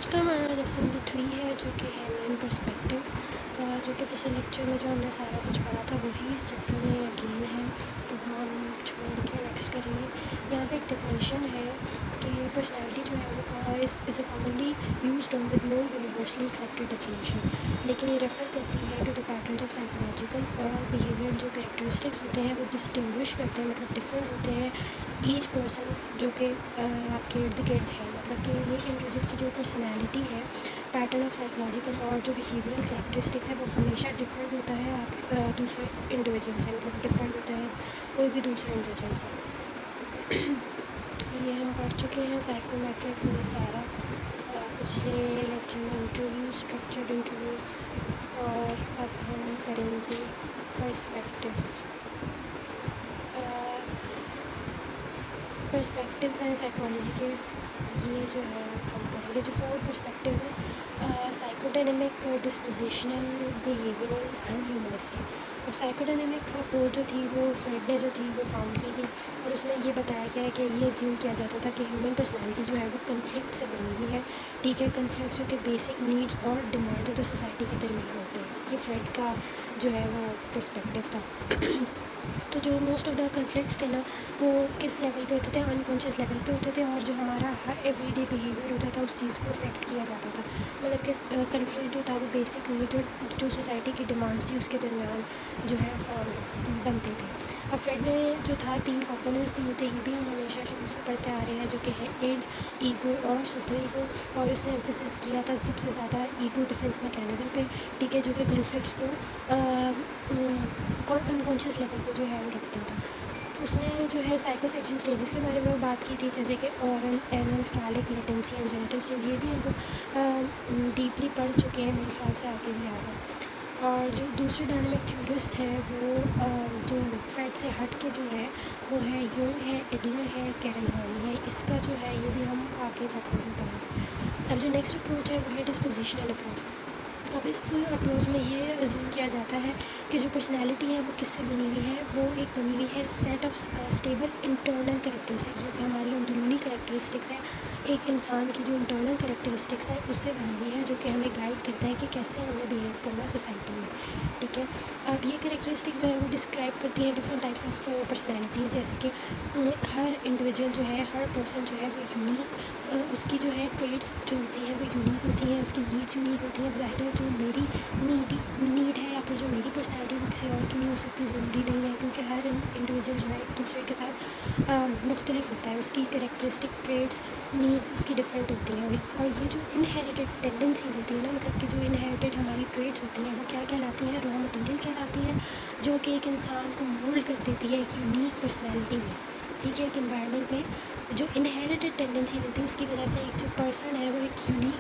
आज का हमारा लेसन नंबर 3 है जो कि है मेन पर्सपेक्टिव्स, जो कि पिछले लेक्चर में जो हमने सारा कुछ पढ़ा था वही इस चैप्टर में अगेन है, तो हम छोड़ के नेक्स्ट करेंगे। यहाँ पे एक डेफिनेशन है कि पर्सनैलिटी जो है वो is a commonly use term with no universally accepted definition, लेकिन ये रेफ़र करती है to the pattern of psychological और बिहेवियर जो कैरेक्टरिस्टिक्स होते हैं वो डिस्टिंग्विश करते हैं, मतलब डिफरेंट होते हैं ईच पर्सन जो कि आपके इर्द गिर्द है। मतलब कि एक इंडिविजुअल की जो पर्सनैलिटी है, पैटर्न ऑफ साइकोलॉजिकल और जो बिहेवियरल कैरेक्टरिस्टिक्स है वो हमेशा डिफरेंट होता है आप दूसरे इंडिविजुअल से, मतलब डिफरेंट होता है कोई भी दूसरे इंडिविजुअल से। ये हम पढ़ चुके हैं साइकोमेट्रिक्स में सारा पिछले लेक्चर में इंटरव्यू, स्ट्रक्चर्ड इंटरव्यूज़, और अब हम करेंगे पर्सपेक्टिव्स हैं साइकोलॉजी के। ये जो है हम करेंगे जो 4 पर्सपेक्टिव्स हैं, psychodynamic, dispositional, behavioural and humanistic. अब साइकोडायनेमिक अप्रोच जो थी वो फ्रेड ने जो थी वो फाउंड की थी, और उसमें ये बताया गया है कि ये अज्यूम किया जाता था कि ह्यूमन पर्सनैलिटी जो है वो कन्फ्लिक्ट से बनी हुई है। ठीक है, कन्फ्लिक्ट जो कि बेसिक नीड्स और डिमांड जो सोसाइटी के दरमियान होते हैं, ये फ्रेड का जो है वो पर्सपेक्टिव था। तो जो मोस्ट ऑफ द कन्फ्लिक्ट्स थे ना वो किस लेवल पे होते थे, अनकॉन्शियस लेवल पे होते थे, और जो हमारा हर एवरीडे बिहेवियर होता था उस चीज़ को अफेक्ट किया जाता था। मतलब कि कन्फ्लिक्ट जो था वो बेसिक नीड जो सोसाइटी की डिमांड्स थी उसके दरमियान जो है फॉर्म बनते थे। अब फ्रेड ने जो था 3 कंपोनेंट्स दिए थे, ये भी हम हमेशा शुरू से पढ़ते आ रहे हैं, जो कि है इड, ईगो और सुपर ईगो। और उसने एम्फेसिस किया था सबसे ज़्यादा ईगो डिफेंस मैकेनिज्म पे, ठीक है, जो कि कन्फ्लिक्ट्स को अनकॉन्शियस लेवल पे जो है वो रखता था। उसने जो है साइकोसेक्शन स्टेजेस के बारे में बात की थी, जैसे कि oral, anal, phallic, latency and genital stage. ये भी हम लोग डीपली पढ़ चुके हैं, मेरे ख्याल से आगे भी आएगा। और जो दूसरे डायनामिक थ्योरिस्ट है वो जो फ्रेड से हट के जो है वो है यूंग है, एडलर है, कैरल हॉर्नी है। इसका जो है ये भी हम आगे चैप्टर्स में पढ़ेंगे। अब जो नेक्स्ट अप्रोच है वो है डिस्पोजिशनल अप्रोच। अब इस अप्रोच में ये अज्यूम किया जाता है कि जो पर्सनैलिटी है वो किससे बनी हुई है, वो एक बनी हुई है set of stable internal characteristics, जो कि हमारी अंदरूनी कैरेक्टरिस्टिक्स हैं। एक इंसान की जो इंटरनल कैरेक्टरिस्टिक्स हैं उससे बनी हुई है, जो कि हमें गाइड करता है कि कैसे हमें बिहेव करना सोसाइटी में। ठीक है, अब ये कैरेक्टरिस्टिक्स जो है वो डिस्क्राइब करती हैं डिफरेंट टाइप्स ऑफ पर्सनैलिटीज़, जैसे कि हर इंडिविजुअल जो है, हर पर्सन जो है वो यूनिक, उसकी जो है ट्रेड्स जो होती हैं वो यूनिक होती हैं, उसकी नीड्स यूनिक होती हैं। अब ज़ाहिर है जो मेरी नीड है या फिर जो मेरी पर्सनैलिटी वो किसी और की नहीं हो सकती, ज़रूरी नहीं है, क्योंकि हर इंडिविजुअल जो है एक दूसरे के साथ मुख्तलिफ होता है। उसकी कैरेक्टरिस्टिक ट्रेड्स, नीड्स उसकी डिफरेंट होती हैं। और ये जो इनहेरिटेड टेंडेंसीज़ होती है ना, मतलब कि जो इनहेरिटेड हमारी ट्रेड्स होती हैं वो क्या कहलाती हैं, रॉ मटीरियल कहलाती हैं, जो कि एक इंसान को मोल्ड कर देती है एक यूनिक पर्सनैलिटी में। ठीक है, एक इन्वायरमेंट में जो इनहेरिटेड टेंडेंसीज होती है उसकी वजह से एक जो पर्सन है वो एक यूनिक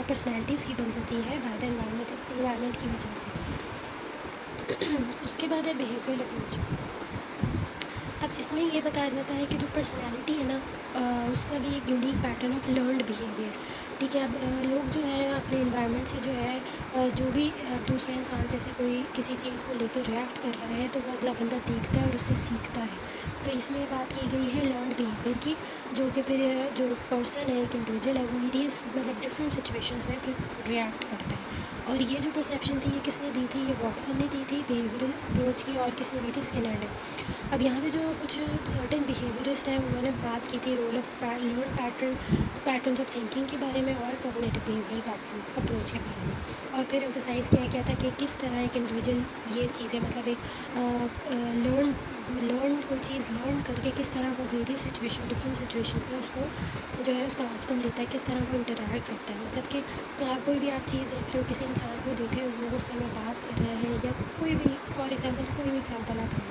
पर्सनैलिटी उसकी बन जाती है बाय द इन्वायरमेंट की वजह से। उसके बाद है बिहेवियरल अप्रोच। अब इसमें ये बताया जाता है कि जो पर्सनैलिटी है ना उसका भी एक unique pattern of learned behaviour. ठीक है, अब लोग जो है अपने इन्वायरमेंट से जो है जो भी दूसरे इंसान जैसे कोई किसी चीज़ को लेकर रिएक्ट कर रहा है तो वो अगला बंदा देखता है और उससे सीखता है। तो इसमें बात की गई है लर्नड बिहेवियर की, जो कि फिर जो पर्सन है, एक इंडिविजुअल है, वो वेरियस मतलब डिफरेंट सिचुएशंस में फिर रिएक्ट करता है। और ये जो परसेप्शन थी ये किसने दी थी, ये वॉटसन ने दी थी बिहेवियरल अप्रोच की, और किसने दी थी, स्किनर ने। अब यहाँ पे जो कुछ सर्टेन बिहेवियरिस्ट हैं उन्होंने बात की थी role of learn patterns of thinking के बारे में और कॉग्निटिव बिहेवियरल पैटर्न अप्रोच के बारे में, और फिर एम्फसाइज़ किया गया था कि किस तरह एक इंडिविजुअल ये चीज़ें मतलब एक लर्न कोई चीज़ लर्न करके किस तरह वो वेरियस सिचुएशन डिफरेंट सिचुएशंस में उसको जो है उसका आउटकम देता है, किस तरह वो इंटरैक्ट करता है। मतलब कि कोई भी आप चीज़ देख रहे हो, किसी इंसान को देख रहे हो, वो उससे में बात कर रहा है, या कोई भी फॉर एग्जांपल कोई भी एग्जांपल आप लो,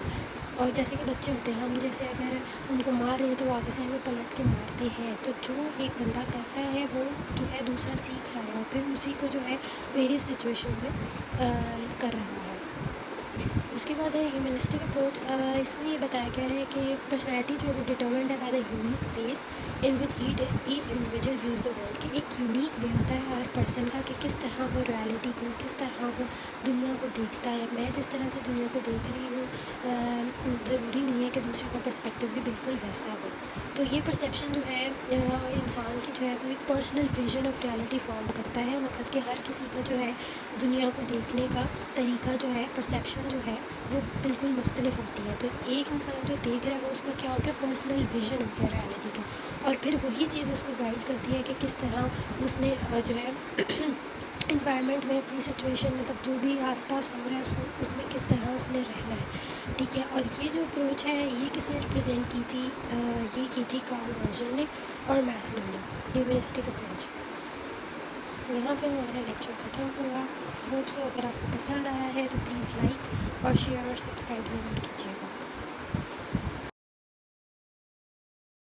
और जैसे कि बच्चे होते हैं, हम जैसे अगर उनको मार रहे हैं तो वो आगे से हमें पलट के मारते हैं, तो जो एक बंदा कर रहा है वो जो है दूसरा सीख रहा है और फिर उसी को जो है वेरियस सिचुएशंस में कर रहा है। उसके बाद है ह्यूमनिस्टिक अप्रोच। इसमें ये बताया गया है कि पर्सनैलिटी जो है वो डिटर्मिन्ड है by the unique ways in which each individual views the world, कि एक यूनिक वे होता है हर पर्सन का कि किस तरह वो रियलिटी को, किस तरह वो दुनिया को देखता है। मैं जिस तरह से दुनिया को देख रही हूँ ज़रूरी नहीं है कि दूसरे का पर्सपेक्टिव भी बिल्कुल वैसा हो। तो ये परसेप्शन जो है इंसान की जो है वो एक personal vision of reality form करता है। मतलब कि हर किसी का जो है दुनिया को देखने का तरीका जो है, परसेप्शन जो है वो बिल्कुल मुख्तलिफ होती है। तो एक इंसान जो देख रहा है वो उसका क्या हो गया, पर्सनल विजन हो गया रियलिटी का, और फिर वही चीज़ उसको गाइड करती है कि किस तरह उसने जो है इन्वायरमेंट में अपनी सिचुएशन, मतलब जो भी आसपास हो रहा है उसको, उसमें किस तरह उसने रहना है। ठीक है, और ये जो अप्रोच है ये किसने रिप्रेजेंट की थी, ये की थी कार्ल रॉजर ने और मैस्लो ने, ह्यूमनिस्टिक अप्रोच। यहाँ पे हमारा लेक्चर ख़त्म हुआ। होप सो अगर आपको पसंद आया है तो प्लीज़ लाइक और शेयर और सब्सक्राइब ज़रूर कीजिएगा।